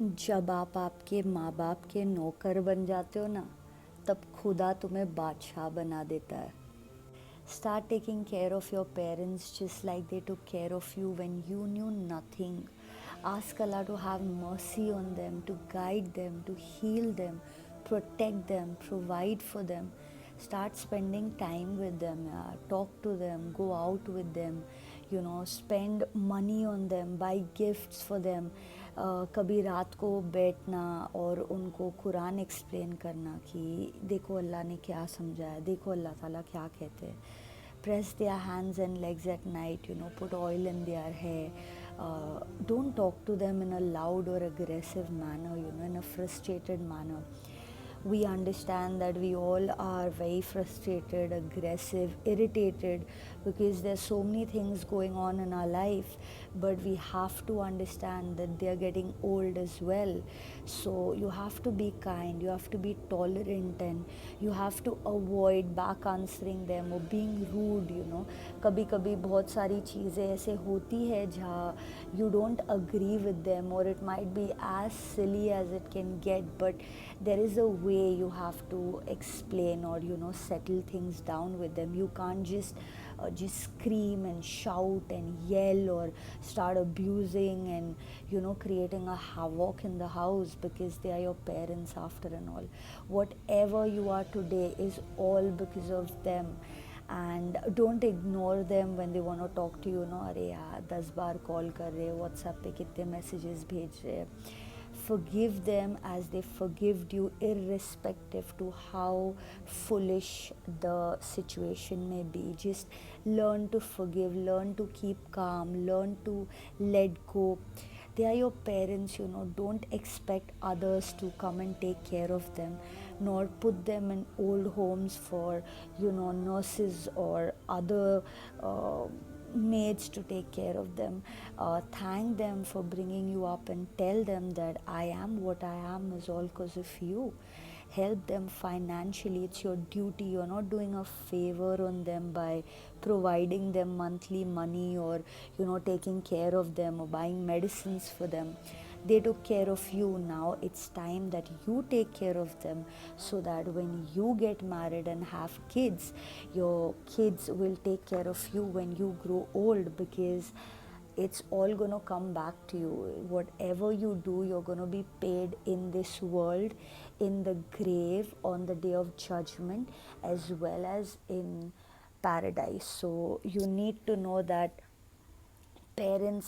जब आप आपके माँ बाप के नौकर बन जाते हो ना, तब खुदा तुम्हें बादशाह बना देता है. Start taking care of your parents just like they took care of you when you knew nothing. Ask Allah to have mercy on them, to guide them, to heal them, protect them, provide for them. Start spending time with them, talk to them, go out with them, spend money on them, buy gifts for them. कभी रात को बैठना और उनको Quran explain करना कि देखो अल्लाह ने क्या समझाया, देखो अल्लाह ताला क्या कहते हैं. Press their hands and legs at night, put oil in their hair. Don't talk to them in a loud or aggressive manner, in a frustrated manner. We understand that we all are very frustrated, aggressive, irritated because there's so many things going on in our life, but we have to understand that they are getting old as well. So you have to be kind, you have to be tolerant, and you have to avoid back answering them or being rude. कभी कभी बहुत सारी चीज़ें ऐसे होती है जहाँ you don't agree with them, or it might be as silly as it can get, but there is a way you have to explain or settle things down with them. You can't just scream and shout and yell or start abusing and creating a havoc in the house, because they are your parents after and all. Whatever you are today is all because of them. And don't ignore them when they want to talk to you. अरे यार 10 बार call कर रहे, WhatsApp पे कितने messages भेज रहे. Forgive them as they forgived you, irrespective to how foolish the situation may be. Just learn to forgive, learn to keep calm, learn to let go. They are your parents. Don't expect others to come and take care of them, nor put them in old homes for nurses or other maids to take care of them. Thank them for bringing you up and tell them that I am what I am is all because of you. Help them financially, it's your duty. You're not doing a favor on them by providing them monthly money or taking care of them or buying medicines for them. They took care of you. Now it's time that you take care of them, so that when you get married and have kids, your kids will take care of you when you grow old, because it's all going to come back to you. Whatever you do, you're going to be paid in this world, in the grave, on the day of judgment, as well as in paradise. So you need to know that parents